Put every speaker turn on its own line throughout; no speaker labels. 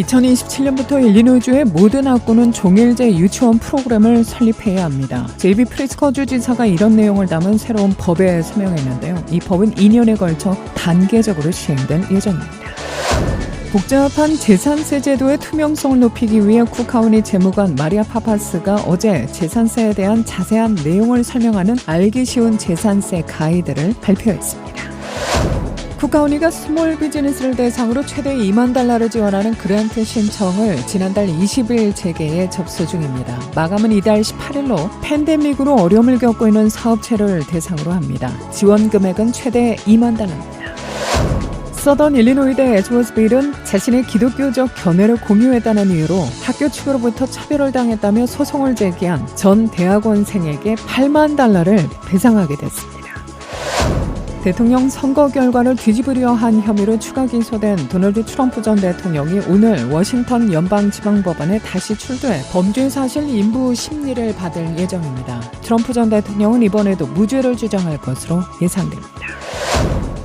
2027년부터 일리노이주의 모든 학교는 종일제 유치원 프로그램을 설립해야 합니다. 제이비 프리스커 주지사가 이런 내용을 담은 새로운 법에 서명했는데요. 이 법은 2년에 걸쳐 단계적으로 시행될 예정입니다. 복잡한 재산세 제도의 투명성을 높이기 위해 쿡카우니 재무관 마리아 파파스가 어제 재산세에 대한 자세한 내용을 설명하는 알기 쉬운 재산세 가이드를 발표했습니다. 쿡카우니가 스몰 비즈니스를 대상으로 최대 $20,000를 지원하는 그랜트 신청을 지난달 20일 재개에 접수 중입니다. 마감은 이달 18일로 팬데믹으로 어려움을 겪고 있는 사업체를 대상으로 합니다. 지원 금액은 최대 $20,000입니다. 서던 일리노이대 에즈워스빌은 자신의 기독교적 견해를 공유했다는 이유로 학교 측으로부터 차별을 당했다며 소송을 제기한 전 대학원생에게 $80,000를 배상하게 됐습니다. 대통령 선거 결과를 뒤집으려 한 혐의로 추가 기소된 도널드 트럼프 전 대통령이 오늘 워싱턴 연방지방법원에 다시 출두해 범죄 사실 인부 심리를 받을 예정입니다. 트럼프 전 대통령은 이번에도 무죄를 주장할 것으로 예상됩니다.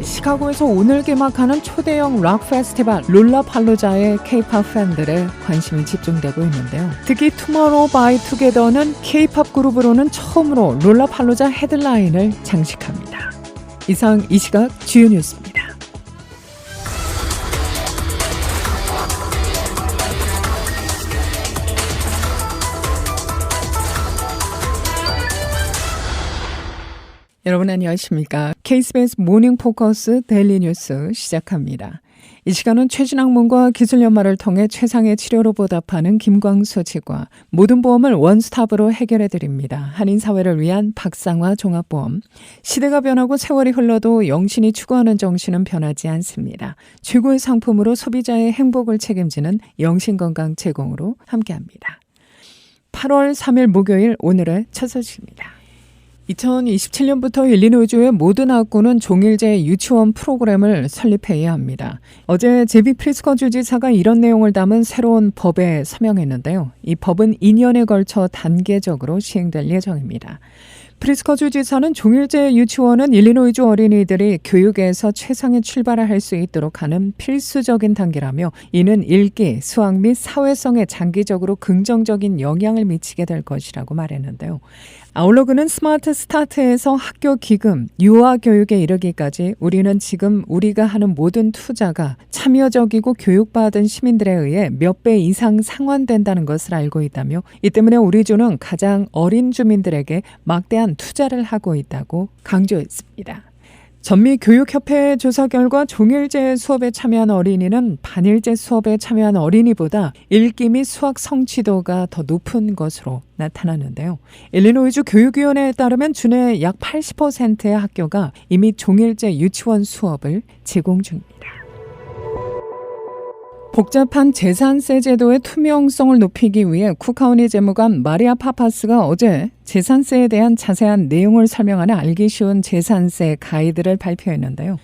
시카고에서 오늘 개막하는 초대형 락 페스티벌 롤라팔로자의 K-팝 팬들의 관심이 집중되고 있는데요. 특히 투모로우 바이 투게더는 K-팝 그룹으로는 처음으로 롤라팔로자 헤드라인을 장식합니다. 이상 이 시각 주요 뉴스입니다. 여러분 안녕하십니까? KBS 모닝 포커스 데일리 뉴스 시작합니다. 이 시간은 최신학문과 기술연마를 통해 최상의 치료로 보답하는 김광수 치과, 모든 보험을 원스톱으로 해결해드립니다. 한인사회를 위한 박상화 종합보험. 시대가 변하고 세월이 흘러도 영신이 추구하는 정신은 변하지 않습니다. 최고의 상품으로 소비자의 행복을 책임지는 영신건강 제공으로 함께합니다. 8월 3일 목요일 오늘의 첫 소식입니다. 2027년부터 일리노이주의 모든 학교는 종일제 유치원 프로그램을 설립해야 합니다. 어제 제비 프리스커 주지사가 이런 내용을 담은 새로운 법에 서명했는데요. 이 법은 2년에 걸쳐 단계적으로 시행될 예정입니다. 프리스커 주지사는 종일제 유치원은 일리노이주 어린이들이 교육에서 최상의 출발을 할 수 있도록 하는 필수적인 단계라며 이는 읽기, 수학 및 사회성에 장기적으로 긍정적인 영향을 미치게 될 것이라고 말했는데요. 아울러 그는 스마트 스타트에서 학교 기금, 유아 교육에 이르기까지 우리는 지금 우리가 하는 모든 투자가 참여적이고 교육받은 시민들에 의해 몇 배 이상 상환된다는 것을 알고 있다며 이 때문에 우리 주는 가장 어린 주민들에게 막대한 투자를 하고 있다고 강조했습니다. 전미교육협회 조사 결과 종일제 수업에 참여한 어린이는 반일제 수업에 참여한 어린이보다 읽기 및 수학 성취도가 더 높은 것으로 나타났는데요. 일리노이주 교육위원회에 따르면 주내 약 80%의 학교가 이미 종일제 유치원 수업을 제공 중입니다. 복잡한 재산세 제도의 투명성을 높이기 위해 쿡카우니 재무관 마리아 파파스가 어제 재산세에 대한 자세한 내용을 설명하는 알기 쉬운 재산세 가이드를 발표했는데요.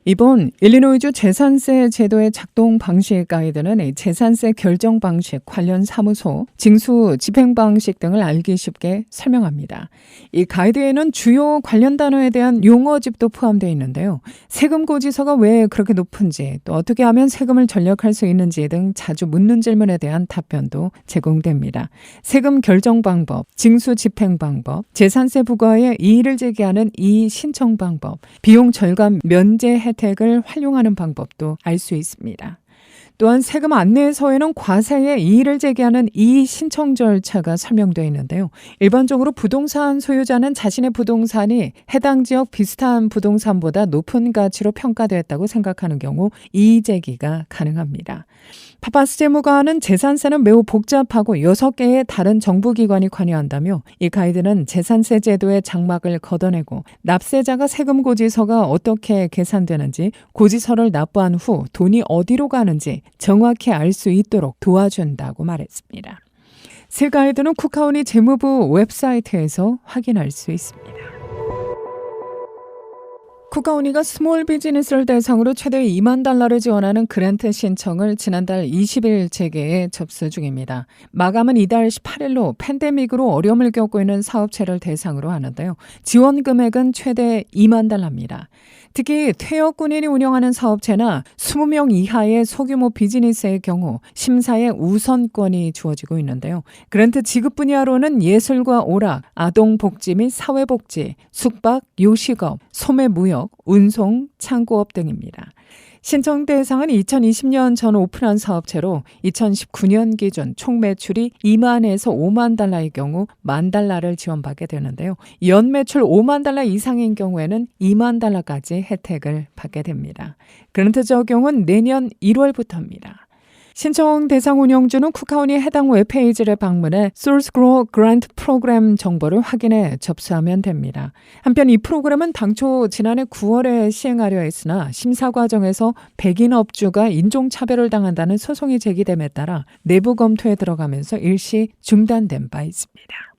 이번 일리노이주 재산세 제도의 작동 방식 가이드는 재산세 결정 방식, 관련 사무소, 징수 집행 방식 등을 알기 쉽게 설명합니다. 이 가이드에는 주요 관련 단어에 대한 용어집도 포함되어 있는데요. 세금 고지서가 왜 그렇게 높은지, 또 어떻게 하면 세금을 절약할 수 있는지 등 자주 묻는 질문에 대한 답변도 제공됩니다. 세금 결정 방법, 징수 집행 방법, 재산세 부과에 이의를 제기하는 이의 신청 방법, 비용 절감 면제 혜택을 활용하는 방법도 알 수 있습니다. 또한 세금 안내서에는 과세에 이의를 제기하는 이의 신청 절차가 설명되어 있는데요. 일반적으로 부동산 소유자는 자신의 부동산이 해당 지역 비슷한 부동산보다 높은 가치로 평가되었다고 생각하는 경우 이의 제기가 가능합니다. 파파스 재무관은 재산세는 매우 복잡하고 6개의 다른 정부기관이 관여한다며 이 가이드는 재산세 제도의 장막을 걷어내고 납세자가 세금 고지서가 어떻게 계산되는지, 고지서를 납부한 후 돈이 어디로 가는지 정확히 알 수 있도록 도와준다고 말했습니다. 새 가이드는 쿡카우니 재무부 웹사이트에서 확인할 수 있습니다. 쿡카우니가 스몰 비즈니스를 대상으로 최대 $20,000를 지원하는 그랜트 신청을 지난달 20일 재개에 접수 중입니다. 마감은 이달 18일로 팬데믹으로 어려움을 겪고 있는 사업체를 대상으로 하는데요. 지원 금액은 최대 $20,000입니다. 특히 퇴역 군인이 운영하는 사업체나 20명 이하의 소규모 비즈니스의 경우 심사에 우선권이 주어지고 있는데요. 그랜트 지급 분야로는 예술과 오락, 아동복지 및 사회복지, 숙박, 요식업, 소매무역, 운송, 창고업 등입니다. 신청 대상은 2020년 전 오픈한 사업체로 2019년 기준 총 매출이 2만에서 5만 달러의 경우 만 달러를 지원받게 되는데요. 연 매출 5만 달러 이상인 경우에는 2만 달러까지 혜택을 받게 됩니다. 그랜트 적용은 내년 1월부터입니다. 신청 대상 운영주는 쿠카운이 해당 웹페이지를 방문해 Source Grow Grant 프로그램 정보를 확인해 접수하면 됩니다. 한편 이 프로그램은 당초 지난해 9월에 시행하려 했으나 심사 과정에서 백인 업주가 인종차별을 당한다는 소송이 제기됨에 따라 내부 검토에 들어가면서 일시 중단된 바 있습니다.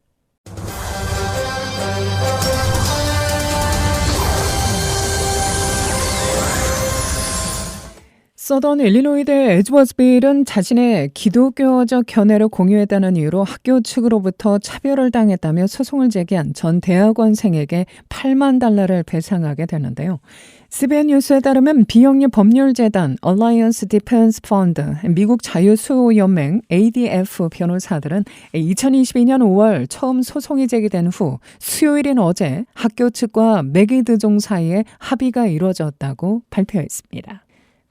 서던 일리노이대 에즈워스빌은 자신의 기독교적 견해를 공유했다는 이유로 학교 측으로부터 차별을 당했다며 소송을 제기한 전 대학원생에게 8만 달러를 배상하게 되는데요. CBN 뉴스에 따르면 비영리 법률재단 Alliance Defense Fund, 미국 자유수호연맹 ADF 변호사들은 2022년 5월 처음 소송이 제기된 후 수요일인 어제 학교 측과 맥이드종 사이에 합의가 이루어졌다고 발표했습니다.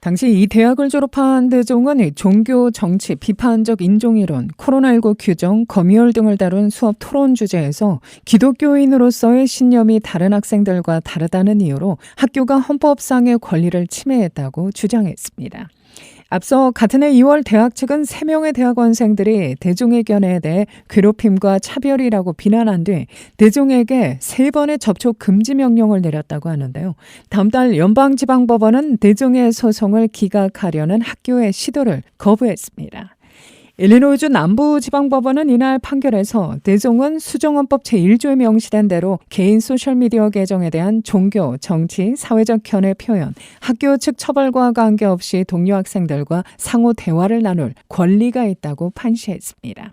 당시 이 대학을 졸업한 드종은 종교, 정치, 비판적 인종이론, 코로나19 규정, 검열 등을 다룬 수업 토론 주제에서 기독교인으로서의 신념이 다른 학생들과 다르다는 이유로 학교가 헌법상의 권리를 침해했다고 주장했습니다. 앞서 같은 해 2월 대학 측은 3명의 대학원생들이 대종의 견해에 대해 괴롭힘과 차별이라고 비난한 뒤 대종에게 3번의 접촉 금지 명령을 내렸다고 하는데요. 다음 달 연방지방법원은 대종의 소송을 기각하려는 학교의 시도를 거부했습니다. 일리노이주 남부지방법원은 이날 판결에서 대종은 수정헌법 제1조에 명시된 대로 개인 소셜미디어 계정에 대한 종교, 정치, 사회적 견해 표현, 학교 측 처벌과 관계없이 동료 학생들과 상호 대화를 나눌 권리가 있다고 판시했습니다.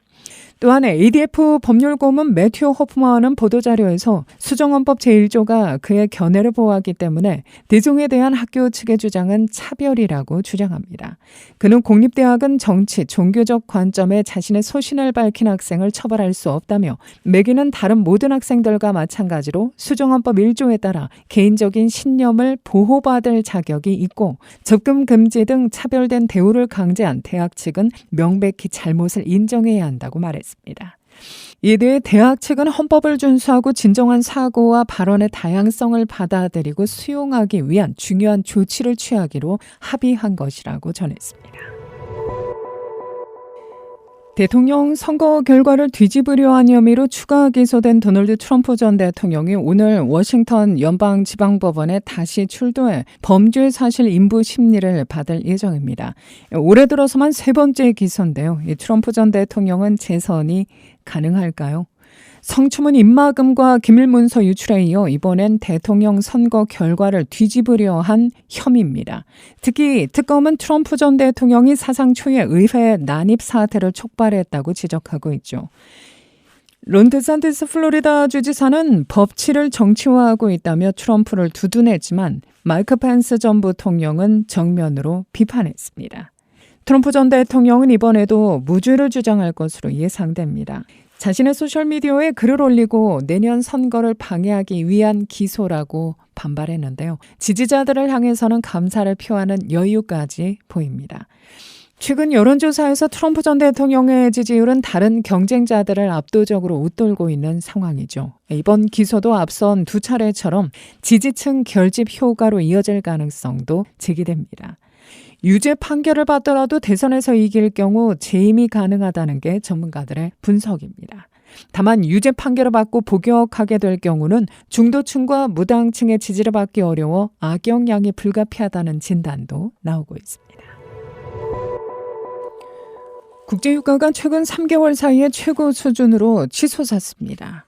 또한 ADF 법률고문 매튜 호프만은 보도자료에서 수정헌법 제1조가 그의 견해를 보호하기 때문에 대종에 대한 학교 측의 주장은 차별이라고 주장합니다. 그는 공립대학은 정치, 종교적 관점에 자신의 소신을 밝힌 학생을 처벌할 수 없다며 맥이는 다른 모든 학생들과 마찬가지로 수정헌법 1조에 따라 개인적인 신념을 보호받을 자격이 있고 접근 금지 등 차별된 대우를 강제한 대학 측은 명백히 잘못을 인정해야 한다고 말했습니다. 이에 대해 대학 측은 헌법을 준수하고 진정한 사고와 발언의 다양성을 받아들이고 수용하기 위한 중요한 조치를 취하기로 합의한 것이라고 전했습니다. 대통령 선거 결과를 뒤집으려 한 혐의로 추가 기소된 도널드 트럼프 전 대통령이 오늘 워싱턴 연방지방법원에 다시 출두해 범죄 사실 인부 심리를 받을 예정입니다. 올해 들어서만 3번째 기소인데요. 이 트럼프 전 대통령은 재선이 가능할까요? 성추문 입막음과 기밀문서 유출에 이어 이번엔 대통령 선거 결과를 뒤집으려 한 혐의입니다. 특히 특검은 트럼프 전 대통령이 사상 초유의 의회 난입 사태를 촉발했다고 지적하고 있죠. 론 데산티스 플로리다 주지사는 법치를 정치화하고 있다며 트럼프를 두둔했지만 마이크 펜스 전 부통령은 정면으로 비판했습니다. 트럼프 전 대통령은 이번에도 무죄를 주장할 것으로 예상됩니다. 자신의 소셜미디어에 글을 올리고 내년 선거를 방해하기 위한 기소라고 반발했는데요. 지지자들을 향해서는 감사를 표하는 여유까지 보입니다. 최근 여론조사에서 트럼프 전 대통령의 지지율은 다른 경쟁자들을 압도적으로 웃돌고 있는 상황이죠. 이번 기소도 앞선 2차례처럼 지지층 결집 효과로 이어질 가능성도 제기됩니다. 유죄 판결을 받더라도 대선에서 이길 경우 재임이 가능하다는 게 전문가들의 분석입니다. 다만 유죄 판결을 받고 복역하게 될 경우는 중도층과 무당층의 지지를 받기 어려워 악영향이 불가피하다는 진단도 나오고 있습니다. 국제유가가 최근 3개월 사이에 최고 수준으로 치솟았습니다.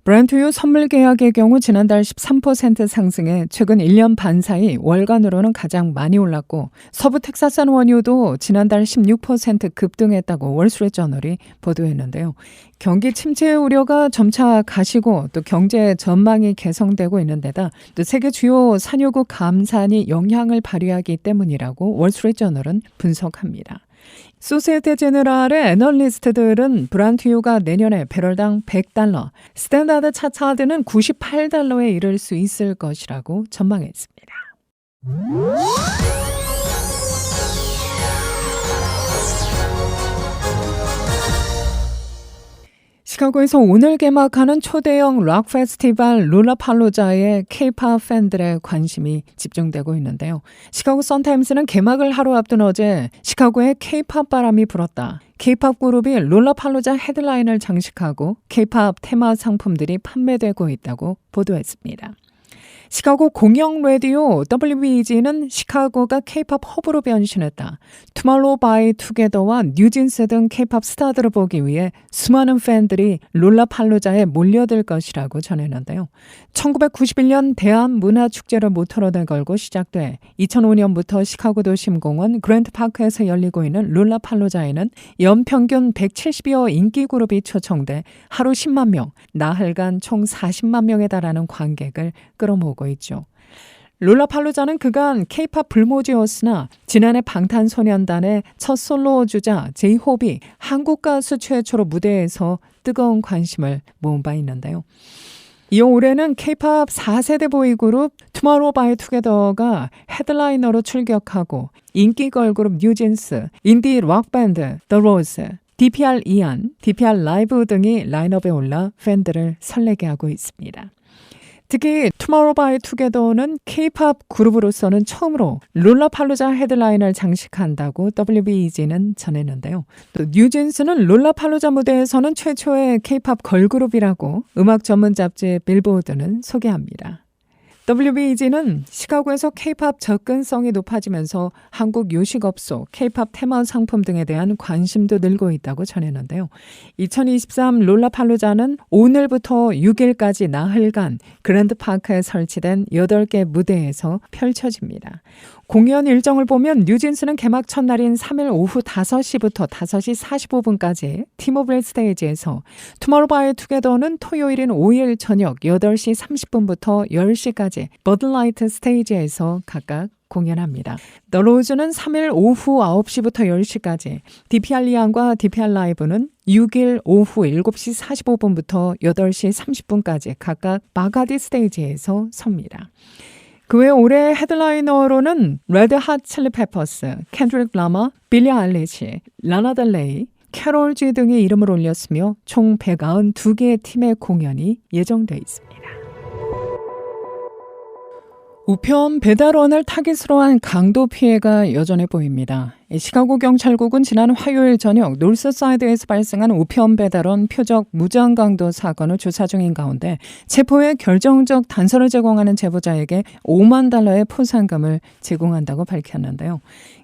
브렌트유 선물 계약의 경우 지난달 13% 상승해 최근 1년 반 사이 월간으로는 가장 많이 올랐고 서부 텍사스산 원유도 지난달 16% 급등했다고 월스트리트저널이 보도했는데요. 경기 침체 우려가 점차 가시고 또 경제 전망이 개선되고 있는 데다 또 세계 주요 산유국 감산이 영향을 발휘하기 때문이라고 월스트리트저널은 분석합니다. 소시에테 제너럴의 애널리스트들은 브란트유가 내년에 배럴당 $100, 스탠다드 차차드는 $98에 이를 수 있을 것이라고 전망했습니다. 시카고에서 오늘 개막하는 초대형 락 페스티벌 롤라팔로자에 K-팝 팬들의 관심이 집중되고 있는데요. 시카고 선타임스는 개막을 하루 앞둔 어제 시카고에 K-팝 바람이 불었다. K-팝 그룹이 롤라팔로자 헤드라인을 장식하고 K-팝 테마 상품들이 판매되고 있다고 보도했습니다. 시카고 공영 라디오 WBG는 시카고가 K-팝 허브로 변신했다. 투마로우 바이 투게더와 뉴진스 등 K-팝 스타들을 보기 위해 수많은 팬들이 롤라팔로자에 몰려들 것이라고 전했는데요. 1991년 대한문화축제를 모토로 내걸고 시작돼 2005년부터 시카고 도심공원 그랜드파크에서 열리고 있는 롤라팔로자에는 연평균 170여 인기 그룹이 초청돼 하루 10만 명, 나흘간 총 40만 명에 달하는 관객을 끌어모으고 있죠. 롤라팔로자는 그간 K-팝 불모지였으나 지난해 방탄소년단의 첫 솔로 주자 제이홉이 한국 가수 최초로 무대에서 뜨거운 관심을 모은 바 있는데요. 이어 올해는 K-팝 4세대 보이그룹 투마로우 바이 투게더가 헤드라이너로 출격하고 인기 걸그룹 뉴진스, 인디 록밴드 더 로즈, DPR 이안, DPR 라이브 등이 라인업에 올라 팬들을 설레게 하고 있습니다. 특히 투마로우 바이 투게더는 K-팝 그룹으로서는 처음으로 롤라팔로자 헤드라인을 장식한다고 WBEG는 전했는데요. 또 뉴진스는 롤라팔로자 무대에서는 최초의 K-팝 걸그룹이라고 음악 전문 잡지 빌보드는 소개합니다. WBEG는 시카고에서 K-팝 접근성이 높아지면서 한국 요식업소, K-팝 테마 상품 등에 대한 관심도 늘고 있다고 전했는데요. 2023 롤라팔로자는 오늘부터 6일까지 나흘간 그랜드파크에 설치된 8개 무대에서 펼쳐집니다. 공연 일정을 보면 뉴진스는 개막 첫날인 3일 오후 5시부터 5시 45분까지 티모빌 스테이지에서 투모로우 바이 투게더는 토요일인 5일 저녁 8시 30분부터 10시까지 버드라이트 스테이지에서 각각 공연합니다. 더 로즈는 3일 오후 9시부터 10시까지, DPR 리안과 DPR 라이브는 6일 오후 7시 45분부터 8시 30분까지 각각 바가디 스테이지에서 섭니다. 그 외 올해 헤드라이너로는 레드 핫 칠리 페퍼스, 켄드릭 라마, 빌리 아일리시, 라나 델레이, 캐롤 G 등의 이름을 올렸으며 총 192개의 팀의 공연이 예정돼 있습니다. 우편 배달원을 타깃으로 한 강도 피해가 여전해 보입니다. 시카고 경찰국은 지난 화요일 저녁 노스사이드에서 발생한 우편 배달원 표적 무장 강도 사건을 조사 중인 가운데 체포에 결정적 단서를 제공하는 제보자에게 $50,000의 포상금을 제공한다고 밝혔는데요.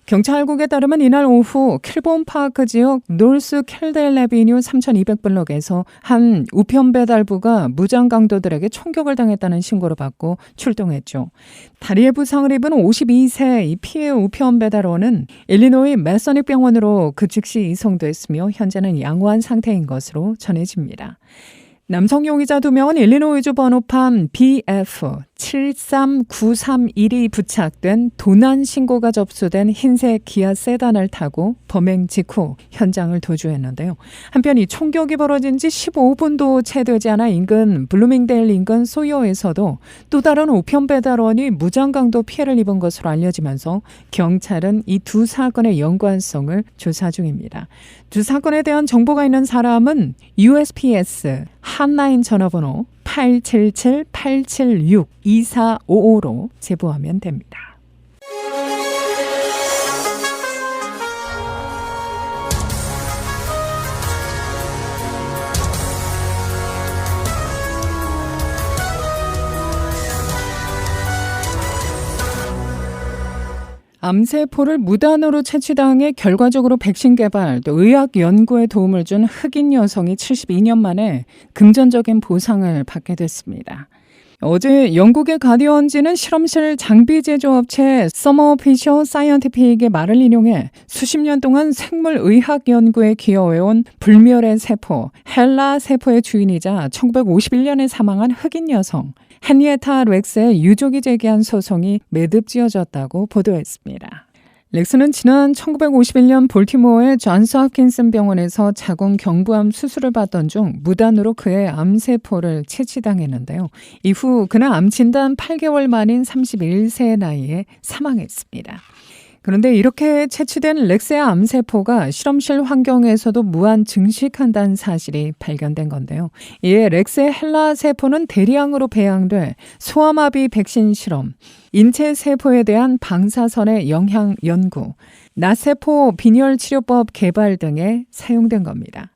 경찰국에 따르면 이날 오후 킬본파크 지역 노스 켈델 레비뉴 3200블록에서 한 우편 배달부가 무장 강도들에게 총격을 당했다는 신고를 받고 출동했죠. 다리에 부상을 입은 52세 이 피해 우편 배달원은 일리노이 메서닉 병원으로 그 즉시 이송됐으며 현재는 양호한 상태인 것으로 전해집니다. 남성 용의자 2명은 일리노이주 번호판 BF73931이 부착된 도난 신고가 접수된 흰색 기아 세단을 타고 범행 직후 현장을 도주했는데요. 한편 이 총격이 벌어진 지 15분도 채 되지 않아 인근 블루밍데일 인근 소요에서도 또 다른 우편 배달원이 무장강도 피해를 입은 것으로 알려지면서 경찰은 이 두 사건의 연관성을 조사 중입니다. 두 사건에 대한 정보가 있는 사람은 USPS 핫라인 전화번호 877-876-2455로 제보하면 됩니다. 암세포를 무단으로 채취당해 결과적으로 백신 개발, 또 의학 연구에 도움을 준 흑인 여성이 72년 만에 금전적인 보상을 받게 됐습니다. 어제 영국의 가디언지는 실험실 장비 제조업체 서머 피셔 사이언티픽의 말을 인용해 수십 년 동안 생물의학 연구에 기여해온 불멸의 세포, 헬라 세포의 주인이자 1951년에 사망한 흑인 여성 헨리에타 렉스의 유족이 제기한 소송이 매듭지어졌다고 보도했습니다. 렉스는 지난 1951년 볼티모어의 존스 홉킨슨 병원에서 자궁 경부암 수술을 받던 중 무단으로 그의 암세포를 채취당했는데요. 이후 그는 암 진단 8개월 만인 31세의 나이에 사망했습니다. 그런데 이렇게 채취된 렉스의 암세포가 실험실 환경에서도 무한 증식한다는 사실이 발견된 건데요. 이에 렉스의 헬라 세포는 대량으로 배양돼 소아마비 백신 실험, 인체 세포에 대한 방사선의 영향 연구, 나세포 빈혈 치료법 개발 등에 사용된 겁니다.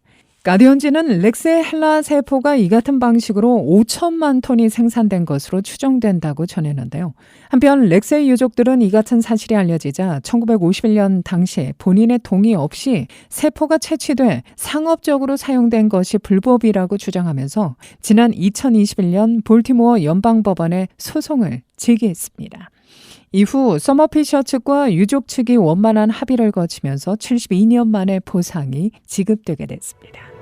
가디언지는 렉스의 헬라 세포가 이 같은 방식으로 5천만 톤이 생산된 것으로 추정된다고 전했는데요. 한편 렉스의 유족들은 이 같은 사실이 알려지자 1951년 당시 본인의 동의 없이 세포가 채취돼 상업적으로 사용된 것이 불법이라고 주장하면서 지난 2021년 볼티모어 연방법원에 소송을 제기했습니다. 이후 서머피셔 측과 유족 측이 원만한 합의를 거치면서 72년 만에 보상이 지급되게 됐습니다.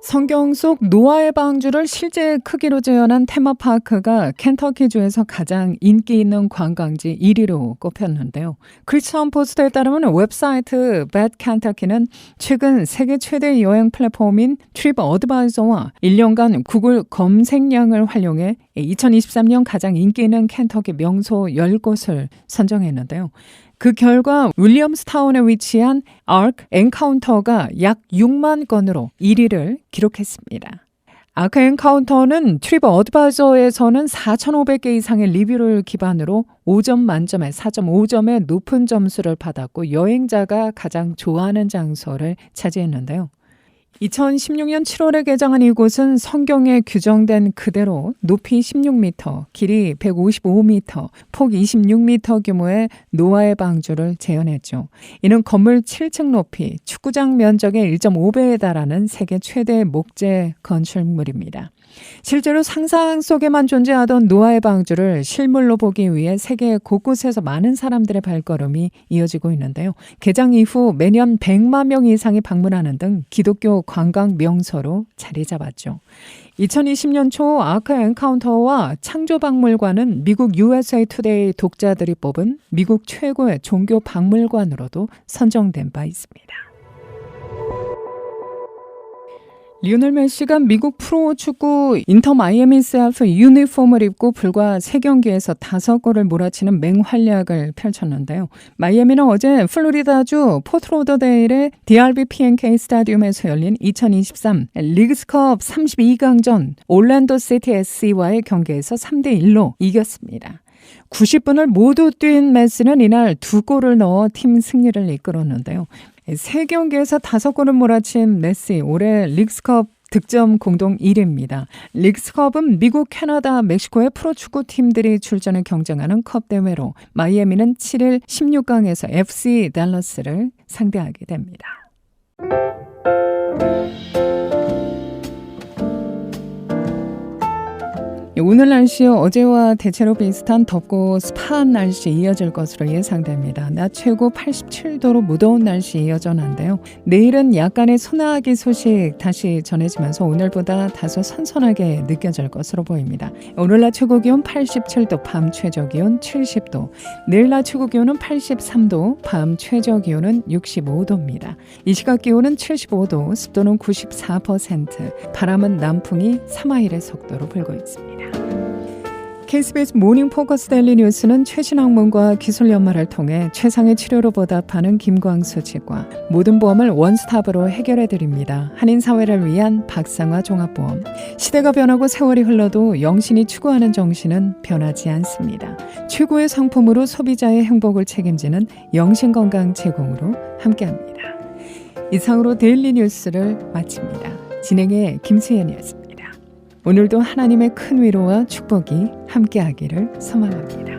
성경 속 노아의 방주를 실제 크기로 재현한 테마파크가 켄터키주에서 가장 인기 있는 관광지 1위로 꼽혔는데요. 크리스천 포스트에 따르면 웹사이트 Bad Kentucky는 최근 세계 최대 여행 플랫폼인 트립 어드바이저와 1년간 구글 검색량을 활용해 2023년 가장 인기 있는 켄터키 명소 10곳을 선정했는데요. 그 결과 윌리엄스타운에 위치한 아크 엔카운터가 약 6만 건으로 1위를 기록했습니다. 아크 엔카운터는 트립 어드바이저에서는 4,500개 이상의 리뷰를 기반으로 5점 만점에 4.5점의 높은 점수를 받았고 여행자가 가장 좋아하는 장소를 차지했는데요. 2016년 7월에 개장한 이곳은 성경에 규정된 그대로 높이 16m, 길이 155m, 폭 26m 규모의 노아의 방주를 재현했죠. 이는 건물 7층 높이, 축구장 면적의 1.5배에 달하는 세계 최대 목재 건축물입니다. 실제로 상상 속에만 존재하던 노아의 방주를 실물로 보기 위해 세계 곳곳에서 많은 사람들의 발걸음이 이어지고 있는데요. 개장 이후 매년 100만 명 이상이 방문하는 등 기독교 관광 명소로 자리 잡았죠. 2020년 초 아크 엔카운터와 창조박물관은 미국 USA 투데이 독자들이 뽑은 미국 최고의 종교 박물관으로도 선정된 바 있습니다. 리오넬 메시가 미국 프로축구 인터 마이애미 셀프 유니폼을 입고 불과 3경기에서 5골을 몰아치는 맹활약을 펼쳤는데요. 마이애미는 어제 플로리다주 포트로더데일의 DRB PNK 스타디움에서 열린 2023 리그스컵 32강전 올랜도 시티 SC와의 경기에서 3대1로 이겼습니다. 90분을 모두 뛴 메시는 이날 2골을 넣어 팀 승리를 이끌었는데요. 3경기에서 5골을 몰아친 메시, 올해 리그스컵 득점 공동 1위입니다. 리그스컵은 미국, 캐나다, 멕시코의 프로축구 팀들이 출전해 경쟁하는 컵 대회로 마이애미는 7일 16강에서 FC 댈러스를 상대하게 됩니다. 오늘 날씨 어제와 대체로 비슷한 덥고 습한 날씨 이어질 것으로 예상됩니다. 낮 최고 87도로 무더운 날씨 여전한데요. 내일은 약간의 소나기 소식 다시 전해지면서 오늘보다 다소 선선하게 느껴질 것으로 보입니다. 오늘 낮 최고 기온 87도, 밤 최저 기온 70도, 내일 낮 최고 기온은 83도, 밤 최저 기온은 65도입니다. 이 시각 기온은 75도, 습도는 94%, 바람은 남풍이 3마일의 속도로 불고 있습니다. KBS 모닝 포커스 데일리 뉴스는 최신 학문과 기술 연말을 통해 최상의 치료로 보답하는 김광수 측과 모든 보험을 원스톱으로 해결해드립니다. 한인사회를 위한 박상화 종합보험. 시대가 변하고 세월이 흘러도 영신이 추구하는 정신은 변하지 않습니다. 최고의 상품으로 소비자의 행복을 책임지는 영신건강 제공으로 함께합니다. 이상으로 데일리 뉴스를 마칩니다. 진행의 김수연이었습니다. 오늘도 하나님의 큰 위로와 축복이 함께하기를 소망합니다.